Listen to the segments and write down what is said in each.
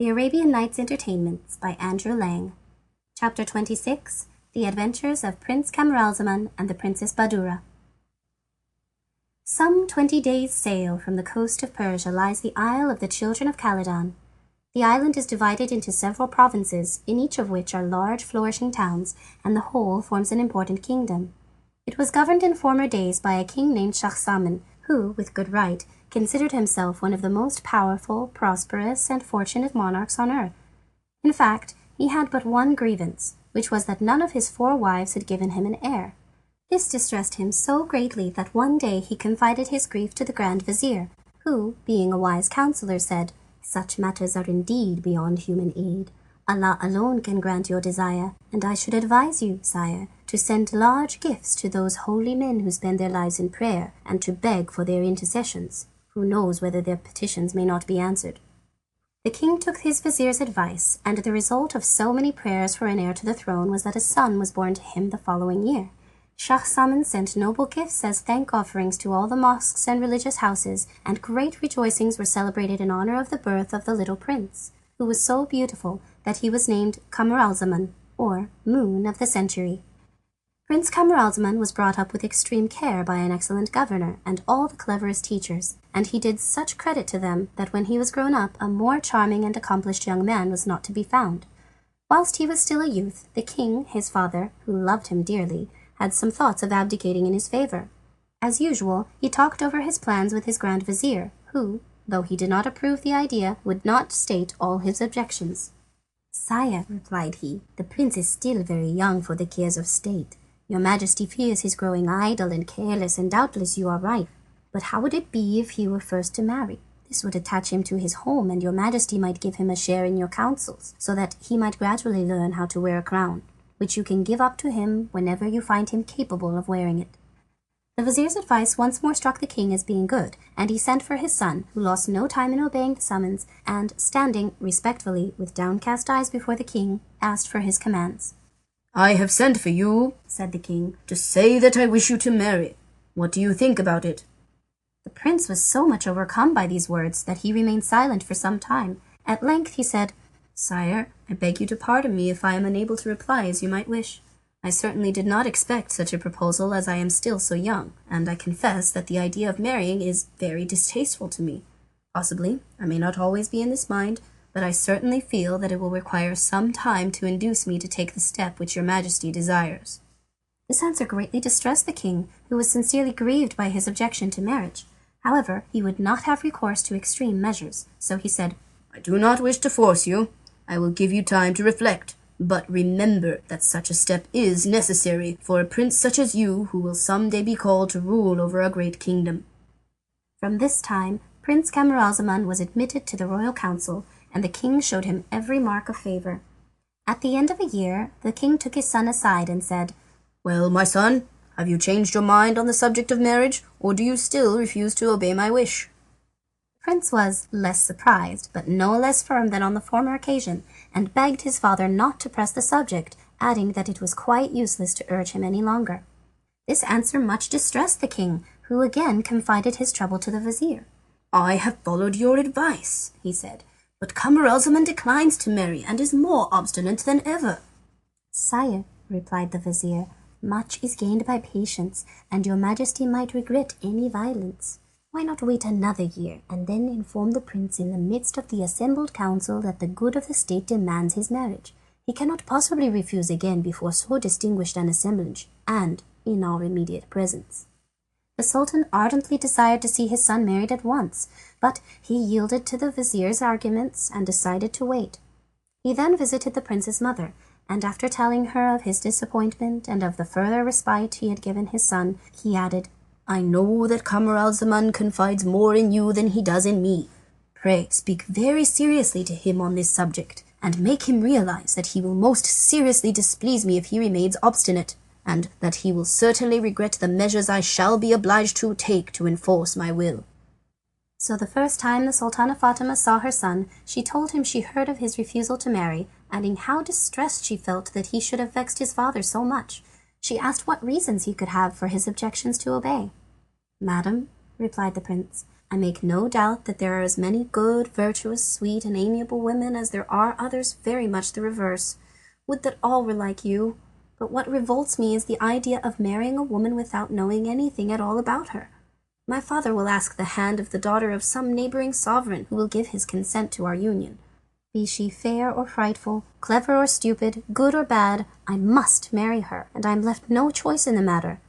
The Arabian Nights Entertainments by Andrew Lang. Chapter 26. The Adventures of Prince Camaralzaman and the Princess Badoura. Some 20 days' sail from the coast of Persia lies the Isle of the Children of Khaledan. The island is divided into several provinces, in each of which are large flourishing towns, and the whole forms an important kingdom. It was governed in former days by a king named Scheherazade, who, with good right, considered himself one of the most powerful, prosperous, and fortunate monarchs on earth. In fact, he had but one grievance, which was that none of his 4 wives had given him an heir. This distressed him so greatly that one day he confided his grief to the Grand Vizier, who, being a wise counsellor, said, "Such matters are indeed beyond human aid. Allah alone can grant your desire, and I should advise you, sire, to send large gifts to those holy men who spend their lives in prayer, and to beg for their intercessions. Who knows whether their petitions may not be answered?" The king took his vizier's advice, and the result of so many prayers for an heir to the throne was that a son was born to him the following year. Scheherazade sent noble gifts as thank offerings to all the mosques and religious houses, and great rejoicings were celebrated in honor of the birth of the little prince, who was so beautiful that he was named Camaralzaman, or Moon of the Century. Prince Camaralzaman was brought up with extreme care by an excellent governor and all the cleverest teachers, and he did such credit to them that when he was grown up a more charming and accomplished young man was not to be found. Whilst he was still a youth, the king, his father, who loved him dearly, had some thoughts of abdicating in his favour. As usual, he talked over his plans with his Grand Vizier, who, though he did not approve the idea, would not state all his objections. "Sire," replied he, "the prince is still very young for the cares of state. Your Majesty fears his growing idle and careless, and doubtless you are right. But how would it be if he were first to marry? This would attach him to his home, and your Majesty might give him a share in your councils, so that he might gradually learn how to wear a crown, which you can give up to him whenever you find him capable of wearing it." The vizier's advice once more struck the king as being good, and he sent for his son, who lost no time in obeying the summons, and, standing respectfully with downcast eyes before the king, asked for his commands. "I have sent for you," said the king, "to say that I wish you to marry. What do you think about it?" The prince was so much overcome by these words that he remained silent for some time. At length he said, "Sire, I beg you to pardon me if I am unable to reply as you might wish. I certainly did not expect such a proposal, as I am still so young, and I confess that the idea of marrying is very distasteful to me. Possibly I may not always be in this mind, but I certainly feel that it will require some time to induce me to take the step which your Majesty desires." This answer greatly distressed the king, who was sincerely grieved by his objection to marriage. However, he would not have recourse to extreme measures, so he said, "I do not wish to force you. I will give you time to reflect. But remember that such a step is necessary for a prince such as you, who will some day be called to rule over a great kingdom." From this time, Prince Camaralzaman was admitted to the royal council, and the king showed him every mark of favour. At the end of a year, the king took his son aside and said, "Well, my son, have you changed your mind on the subject of marriage, or do you still refuse to obey my wish?" The prince was less surprised, but no less firm than on the former occasion, and begged his father not to press the subject, adding that it was quite useless to urge him any longer. This answer much distressed the king, who again confided his trouble to the vizier. "I have followed your advice," he said, "but Camaralzaman declines to marry, and is more obstinate than ever." "Sire," replied the vizier, "much is gained by patience, and your Majesty might regret any violence. Why not wait another year, and then inform the prince in the midst of the assembled council that the good of the state demands his marriage? He cannot possibly refuse again before so distinguished an assemblage, and in our immediate presence." The sultan ardently desired to see his son married at once, but he yielded to the vizier's arguments and decided to wait. He then visited the prince's mother, and after telling her of his disappointment and of the further respite he had given his son, he added, "I know that Camaralzaman confides more in you than he does in me. Pray speak very seriously to him on this subject, and make him realize that he will most seriously displease me if he remains obstinate, and that he will certainly regret the measures I shall be obliged to take to enforce my will." So the first time the Sultana Fatima saw her son, she told him she heard of his refusal to marry, adding how distressed she felt that he should have vexed his father so much. She asked what reasons he could have for his objections to obey. "Madam," replied the prince, I make no doubt that there are as many good, virtuous, sweet, and amiable women as there are others very much the reverse. Would that all were like you! But what revolts me is the idea of marrying a woman without knowing anything at all about her. My father will ask the hand of the daughter of some neighboring sovereign who will give his consent to our union. Be she fair or frightful, clever or stupid, good or bad, I must marry her, and I am left no choice in the matter.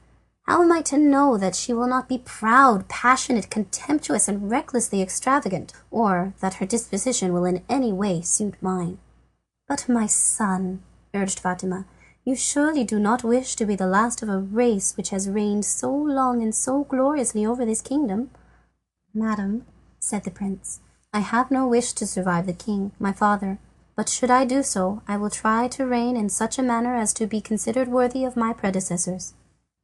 How am I to know that she will not be proud, passionate, contemptuous, and recklessly extravagant, or that her disposition will in any way suit mine? But my son, urged Fatima, you surely do not wish to be the last of a race which has reigned so long and so gloriously over this kingdom? Madam, said the prince, I have no wish to survive the king, my father, but should I do so, I will try to reign in such a manner as to be considered worthy of my predecessors.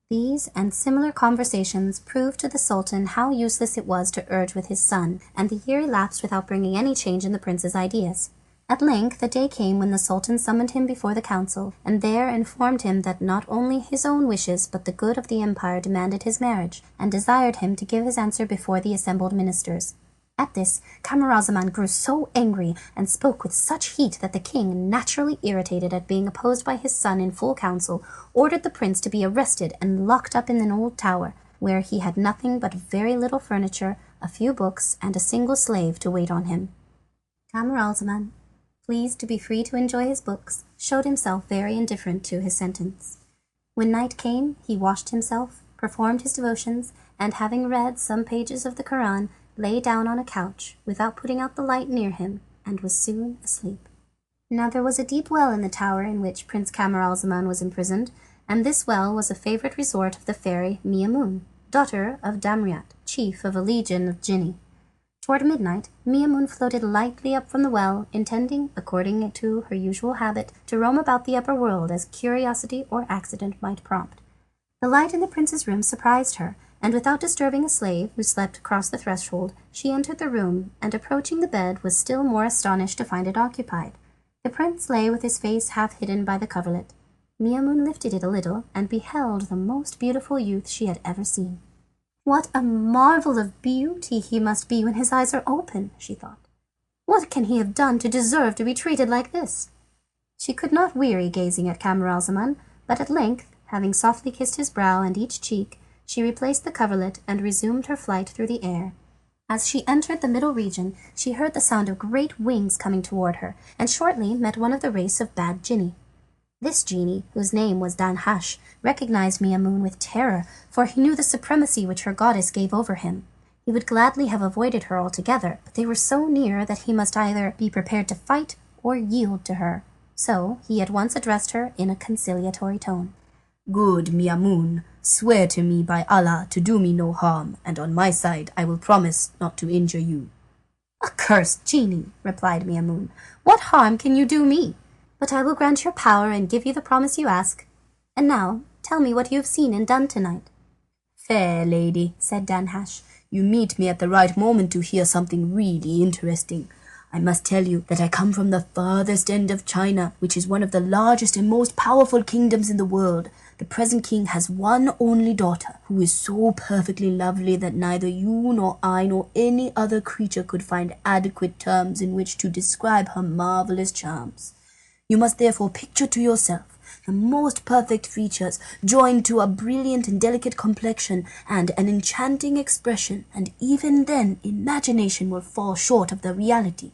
These and similar conversations proved to the Sultan how useless it was to urge with his son, and the year elapsed without bringing any change in the prince's ideas. At length the day came when the Sultan summoned him before the council, and there informed him that not only his own wishes but the good of the empire demanded his marriage, and desired him to give his answer before the assembled ministers. At this, Camaralzaman grew so angry and spoke with such heat that the king, naturally irritated at being opposed by his son in full council, ordered the prince to be arrested and locked up in an old tower, where he had nothing but very little furniture, a few books, and a single slave to wait on him. Camaralzaman, pleased to be free to enjoy his books, showed himself very indifferent to his sentence. When night came, he washed himself, performed his devotions, and having read some pages of the Koran, lay down on a couch, without putting out the light near him, and was soon asleep. Now there was a deep well in the tower in which Prince Camaralzaman was imprisoned, and this well was a favourite resort of the fairy Miamun, daughter of Damriat, chief of a legion of Jinni. Toward midnight, Miamun floated lightly up from the well, intending, according to her usual habit, to roam about the upper world as curiosity or accident might prompt. The light in the prince's room surprised her, and without disturbing a slave who slept across the threshold, she entered the room, and approaching the bed was still more astonished to find it occupied. The prince lay with his face half hidden by the coverlet. Miamun lifted it a little, and beheld the most beautiful youth she had ever seen. What a marvel of beauty he must be when his eyes are open, she thought. What can he have done to deserve to be treated like this? She could not weary gazing at Camaralzaman, but at length, having softly kissed his brow and each cheek, she replaced the coverlet and resumed her flight through the air. As she entered the middle region, she heard the sound of great wings coming toward her, and shortly met one of the race of bad Jinni. This genie, whose name was Danhash, recognized Miamun with terror, for he knew the supremacy which her goddess gave over him. He would gladly have avoided her altogether, but they were so near that he must either be prepared to fight or yield to her. So he at once addressed her in a conciliatory tone. Good Miamun, swear to me by Allah to do me no harm, and on my side I will promise not to injure you. Accursed genie, replied Miamun, what harm can you do me? But I will grant your power and give you the promise you ask. And now, tell me what you have seen and done tonight. Fair lady, said Danhash, you meet me at the right moment to hear something really interesting. I must tell you that I come from the farthest end of China, which is one of the largest and most powerful kingdoms in the world. The present king has one only daughter, who is so perfectly lovely that neither you nor I nor any other creature could find adequate terms in which to describe her marvelous charms. You must therefore picture to yourself the most perfect features, joined to a brilliant and delicate complexion and an enchanting expression, and even then imagination will fall short of the reality.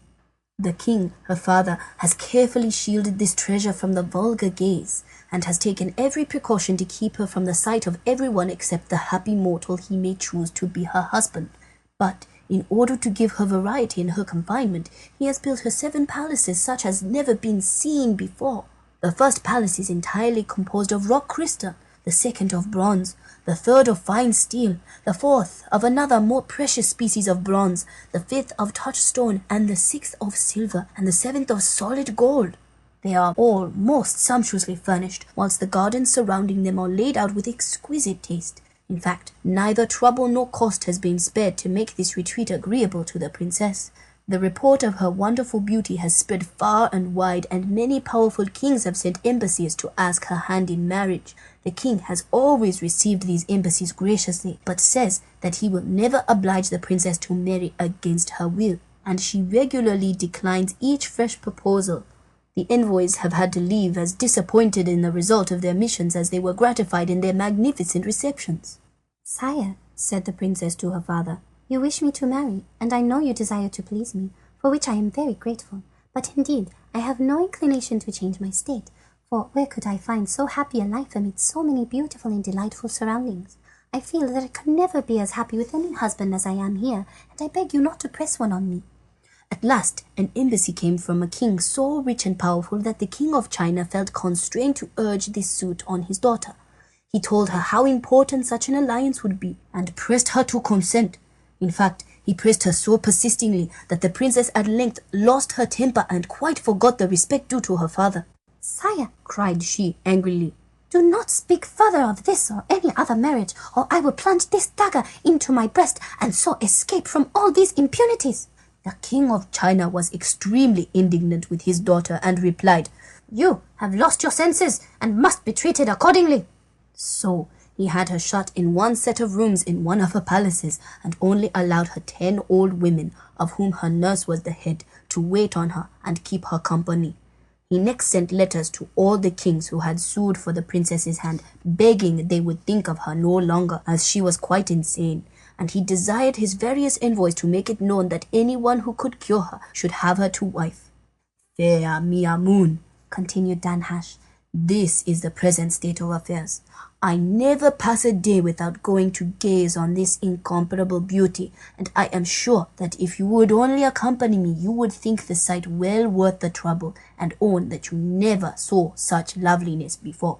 The king, her father, has carefully shielded this treasure from the vulgar gaze, and has taken every precaution to keep her from the sight of everyone except the happy mortal he may choose to be her husband. But in order to give her variety in her confinement, he has built her 7 palaces such as never been seen before. The first palace is entirely composed of rock crystal, the second of bronze, the third of fine steel, the fourth of another more precious species of bronze, the fifth of touchstone, and the sixth of silver, and the seventh of solid gold. They are all most sumptuously furnished, whilst the gardens surrounding them are laid out with exquisite taste. In fact, neither trouble nor cost has been spared to make this retreat agreeable to the princess. The report of her wonderful beauty has spread far and wide, and many powerful kings have sent embassies to ask her hand in marriage. The king has always received these embassies graciously, but says that he will never oblige the princess to marry against her will, and she regularly declines each fresh proposal. The envoys have had to leave as disappointed in the result of their missions as they were gratified in their magnificent receptions. Sire, said the princess to her father, you wish me to marry, and I know you desire to please me, for which I am very grateful. But indeed, I have no inclination to change my state, for where could I find so happy a life amid so many beautiful and delightful surroundings? I feel that I could never be as happy with any husband as I am here, and I beg you not to press one on me. At last, an embassy came from a king so rich and powerful that the king of China felt constrained to urge this suit on his daughter. He told her how important such an alliance would be, and pressed her to consent. In fact, he pressed her so persistingly that the princess at length lost her temper and quite forgot the respect due to her father. Sire, cried she angrily, do not speak further of this or any other marriage, or I will plunge this dagger into my breast and so escape from all these impunities. The king of China was extremely indignant with his daughter and replied, You have lost your senses and must be treated accordingly. So he had her shut in one set of rooms in one of her palaces, and only allowed her 10 old women, of whom her nurse was the head, to wait on her and keep her company. He next sent letters to all the kings who had sued for the princess's hand, begging they would think of her no longer, as she was quite insane, and he desired his various envoys to make it known that anyone who could cure her should have her to wife. Fair Miamun, continued Danhasch, this is the present state of affairs. I never pass a day without going to gaze on this incomparable beauty, and I am sure that if you would only accompany me, you would think the sight well worth the trouble, and own that you never saw such loveliness before.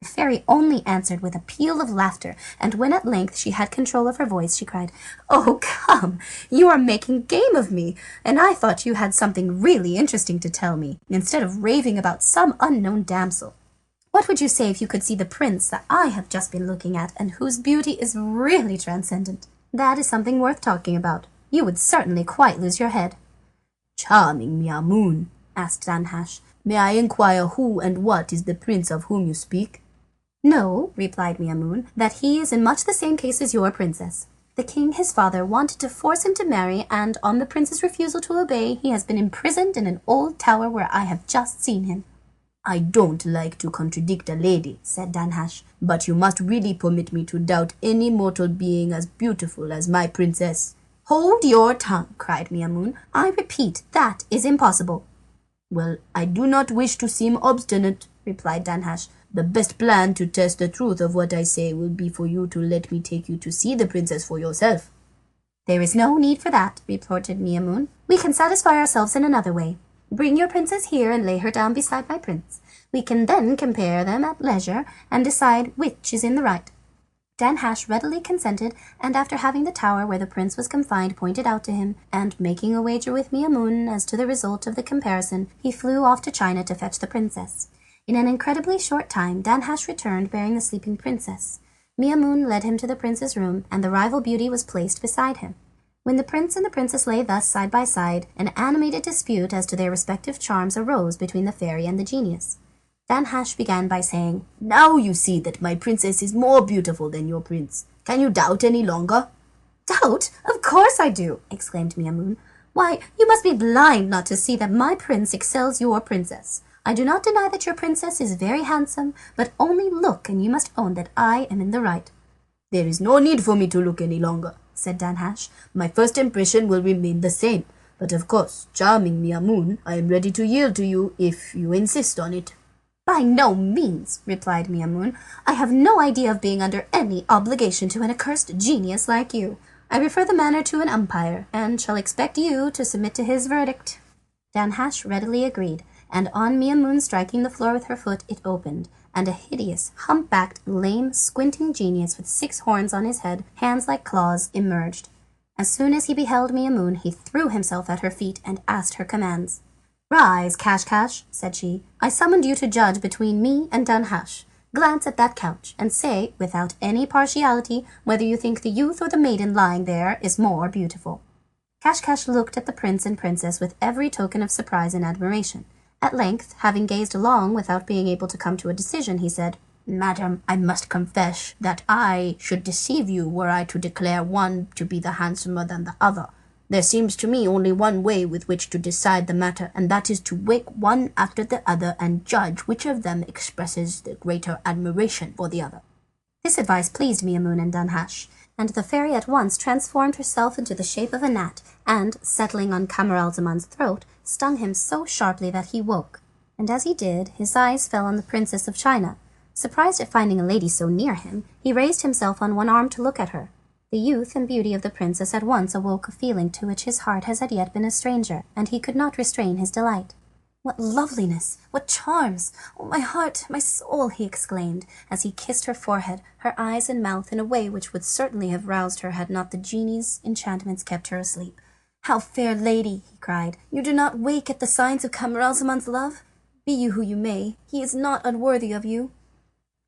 The fairy only answered with a peal of laughter, and when at length she had control of her voice, she cried, Oh, come, you are making game of me, and I thought you had something really interesting to tell me, instead of raving about some unknown damsel. What would you say if you could see the prince that I have just been looking at, and whose beauty is really transcendent? That is something worth talking about. You would certainly quite lose your head. Charming Miamun, asked Danhasch, may I inquire who and what is the prince of whom you speak? No, replied Miamun, that he is in much the same case as your princess. The king, his father, wanted to force him to marry, and on the prince's refusal to obey, he has been imprisoned in an old tower where I have just seen him. I don't like to contradict a lady, said Danhasch, but you must really permit me to doubt any mortal being as beautiful as my princess. Hold your tongue, cried Miamun. I repeat, that is impossible. Well, I do not wish to seem obstinate, replied Danhasch. The best plan to test the truth of what I say will be for you to let me take you to see the princess for yourself. There is no need for that, retorted Miamun. We can satisfy ourselves in another way. Bring your princess here and lay her down beside my prince. We can then compare them at leisure and decide which is in the right. Danhasch readily consented, and after having the tower where the prince was confined pointed out to him, and making a wager with Miamun as to the result of the comparison, he flew off to China to fetch the princess. In an incredibly short time, Danhasch returned bearing the sleeping princess. Miamun led him to the prince's room, and the rival beauty was placed beside him. When the prince and the princess lay thus side by side, an animated dispute as to their respective charms arose between the fairy and the genius. Danhasch began by saying, Now you see that my princess is more beautiful than your prince. Can you doubt any longer? Doubt? Of course I do, exclaimed Miamun. Why, you must be blind not to see that my prince excels your princess. I do not deny that your princess is very handsome, but only look and you must own that I am in the right. There is no need for me to look any longer, said Danhasch. My first impression will remain the same. But of course, charming Miamun, I am ready to yield to you if you insist on it. By no means, replied Miamun. I have no idea of being under any obligation to an accursed genius like you. I refer the matter to an umpire, and shall expect you to submit to his verdict. Danhasch readily agreed, and on Miamun striking the floor with her foot, it opened, and a hideous, hump-backed, lame, squinting genius with 6 horns on his head, hands like claws, emerged. As soon as he beheld Miamun, he threw himself at her feet and asked her commands. Rise, Cash, said she. I summoned you to judge between me and Danhasch. Glance at that couch, and say, without any partiality, whether you think the youth or the maiden lying there is more beautiful. Caschcasch looked at the prince and princess with every token of surprise and admiration. At length, having gazed long without being able to come to a decision, he said, "Madam, I must confess that I should deceive you were I to declare one to be the handsomer than the other. There seems to me only one way with which to decide the matter, and that is to wake one after the other and judge which of them expresses the greater admiration for the other." This advice pleased Maimoune and Danhasch, and the fairy at once transformed herself into the shape of a gnat, and, settling on Camaralzaman's throat, stung him so sharply that he woke. And as he did, his eyes fell on the Princess of China. Surprised at finding a lady so near him, he raised himself on one arm to look at her. The youth and beauty of the princess at once awoke a feeling to which his heart has as yet been a stranger, and he could not restrain his delight. "What loveliness! What charms! Oh, my heart, my soul!" he exclaimed, as he kissed her forehead, her eyes and mouth in a way which would certainly have roused her had not the genie's enchantments kept her asleep. "How, fair lady," he cried, "you do not wake at the signs of Camaralzaman's love? Be you who you may, he is not unworthy of you."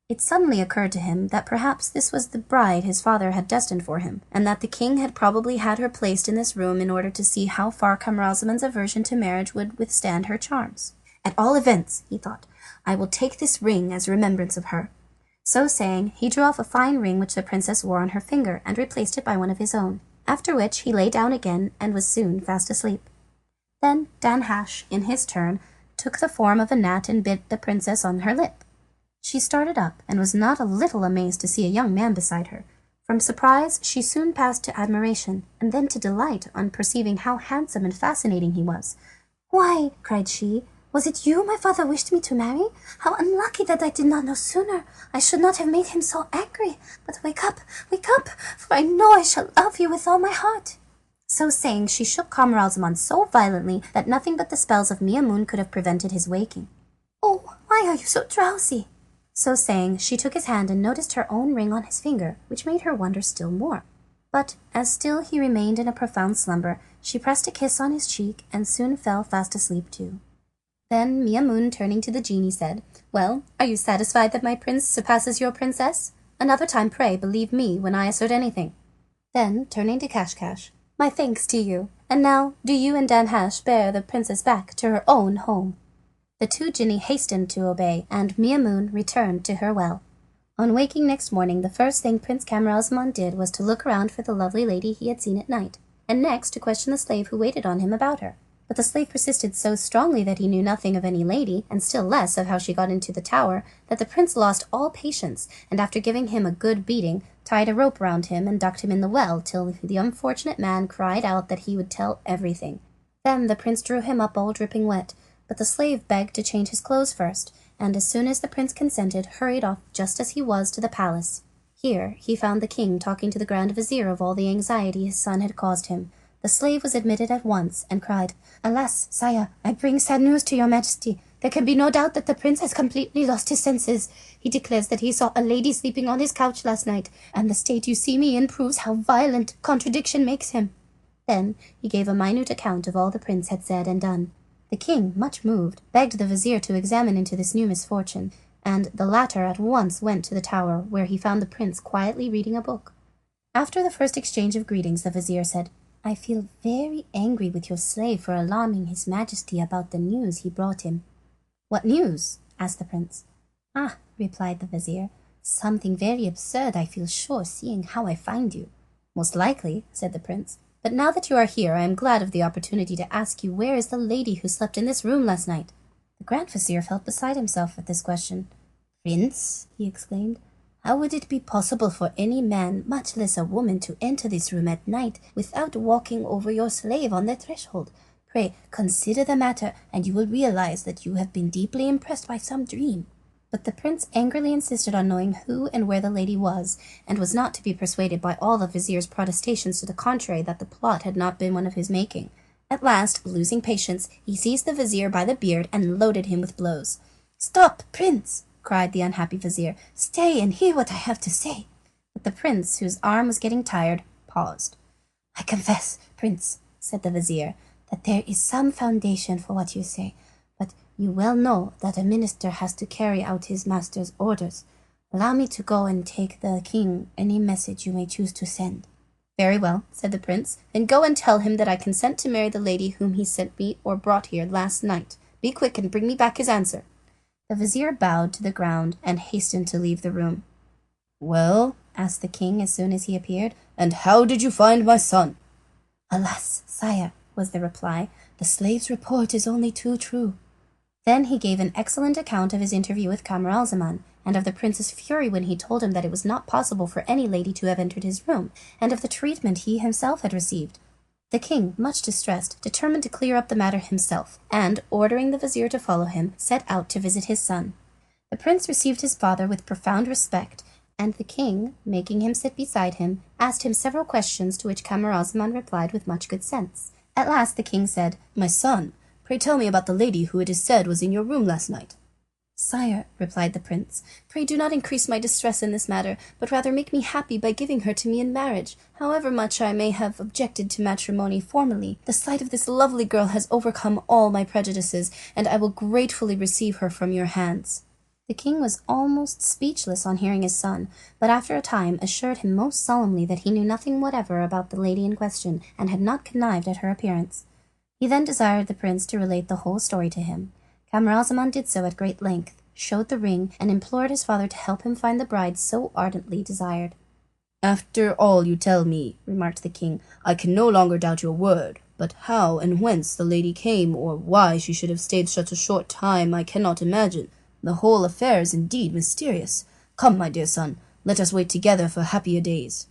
It suddenly occurred to him that perhaps this was the bride his father had destined for him, and that the king had probably had her placed in this room in order to see how far Camaralzaman's aversion to marriage would withstand her charms. "At all events," he thought, "I will take this ring as remembrance of her." So saying, he drew off a fine ring which the princess wore on her finger, and replaced it by one of his own, after which he lay down again and was soon fast asleep. Then Danhasch, in his turn, took the form of a gnat and bit the princess on her lip. She started up, and was not a little amazed to see a young man beside her. From surprise she soon passed to admiration, and then to delight on perceiving how handsome and fascinating he was. "Why," cried she, "was it you my father wished me to marry? How unlucky that I did not know sooner! I should not have made him so angry. But wake up, for I know I shall love you with all my heart." So saying, she shook Camaralzaman so violently that nothing but the spells of Maimoune could have prevented his waking. "Oh, why are you so drowsy?" So saying, she took his hand and noticed her own ring on his finger, which made her wonder still more. But as still he remained in a profound slumber, she pressed a kiss on his cheek and soon fell fast asleep too. Then Maimoune, turning to the genie, said, "Well, are you satisfied that my prince surpasses your princess? Another time, pray, believe me when I assert anything." Then, turning to Caschcasch, "My thanks to you, and now do you and Danhasch bear the princess back to her own home." The two genii hastened to obey, and Maimoune returned to her well. On waking next morning, the first thing Prince Camaralzaman did was to look around for the lovely lady he had seen at night, and next to question the slave who waited on him about her. But the slave persisted so strongly that he knew nothing of any lady, and still less of how she got into the tower, that the prince lost all patience, and after giving him a good beating, tied a rope round him and ducked him in the well till the unfortunate man cried out that he would tell everything. Then the prince drew him up all dripping wet, but the slave begged to change his clothes first, and as soon as the prince consented, hurried off just as he was to the palace. Here he found the king talking to the Grand Vizier of all the anxiety his son had caused him. The slave was admitted at once, and cried, "Alas, sire, I bring sad news to your majesty. There can be no doubt that the prince has completely lost his senses. He declares that he saw a lady sleeping on his couch last night, and the state you see me in proves how violent contradiction makes him." Then he gave a minute account of all the prince had said and done. The king, much moved, begged the vizier to examine into this new misfortune, and the latter at once went to the tower, where he found the prince quietly reading a book. After the first exchange of greetings, the vizier said, "I feel very angry with your slave for alarming his majesty about the news he brought him." "What news?" asked the prince. "Ah," replied the vizier, "something very absurd, I feel sure, seeing how I find you." "Most likely," said the prince. "But now that you are here, I am glad of the opportunity to ask you where is the lady who slept in this room last night?" The Grand Vizier felt beside himself at this question. "Prince," he exclaimed, "how would it be possible for any man, much less a woman, to enter this room at night without walking over your slave on the threshold? Pray consider the matter, and you will realize that you have been deeply impressed by some dream." But the prince angrily insisted on knowing who and where the lady was, and was not to be persuaded by all the vizier's protestations to the contrary that the plot had not been one of his making. At last, losing patience, he seized the vizier by the beard and loaded him with blows. "Stop, prince!" cried the unhappy vizier. "Stay and hear what I have to say." But the prince, whose arm was getting tired, paused. "I confess, prince," said the vizier, "that there is some foundation for what you say, but you well know that a minister has to carry out his master's orders. Allow me to go and take the king any message you may choose to send." Very well, said the prince. Then go and tell him that I consent to marry the lady whom he sent me or brought here last night. Be quick and bring me back his answer. The vizier bowed to the ground and hastened to leave the room. Well, asked the king as soon as he appeared, and how did you find my son? Alas, sire, was the reply, the slave's report is only too true. Then he gave an excellent account of his interview with Camaralzaman, and of the prince's fury when he told him that it was not possible for any lady to have entered his room, and of the treatment he himself had received. The king, much distressed, determined to clear up the matter himself, and, ordering the vizier to follow him, set out to visit his son. The prince received his father with profound respect, and the king, making him sit beside him, asked him several questions to which Camaralzaman replied with much good sense. At last the king said, My son, pray tell me about the lady who it is said was in your room last night. Sire, replied the prince, pray do not increase my distress in this matter, but rather make me happy by giving her to me in marriage. However much I may have objected to matrimony formerly, the sight of this lovely girl has overcome all my prejudices, and I will gratefully receive her from your hands. The king was almost speechless on hearing his son, but after a time assured him most solemnly that he knew nothing whatever about the lady in question, and had not connived at her appearance. He then desired the prince to relate the whole story to him. Camaralzaman did so at great length, showed the ring, and implored his father to help him find the bride so ardently desired. After all you tell me, remarked the king, I can no longer doubt your word, but how and whence the lady came, or why she should have stayed such a short time, I cannot imagine. The whole affair is indeed mysterious. Come, my dear son, let us wait together for happier days.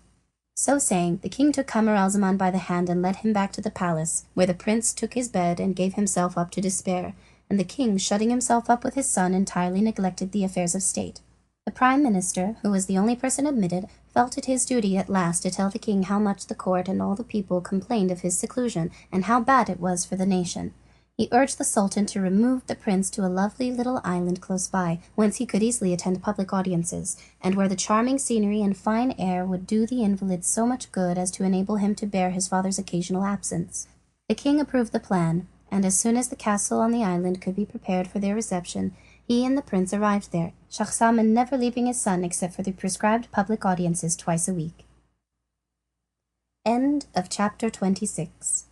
So saying, the king took Camaralzaman by the hand and led him back to the palace, where the prince took his bed and gave himself up to despair, and the king, shutting himself up with his son, entirely neglected the affairs of state. The prime minister, who was the only person admitted, felt it his duty at last to tell the king how much the court and all the people complained of his seclusion, and how bad it was for the nation. He urged the sultan to remove the prince to a lovely little island close by, whence he could easily attend public audiences, and where the charming scenery and fine air would do the invalid so much good as to enable him to bear his father's occasional absence. The king approved the plan, and as soon as the castle on the island could be prepared for their reception, he and the prince arrived there, Schahzaman never leaving his son except for the prescribed public audiences twice a week. End of chapter 26.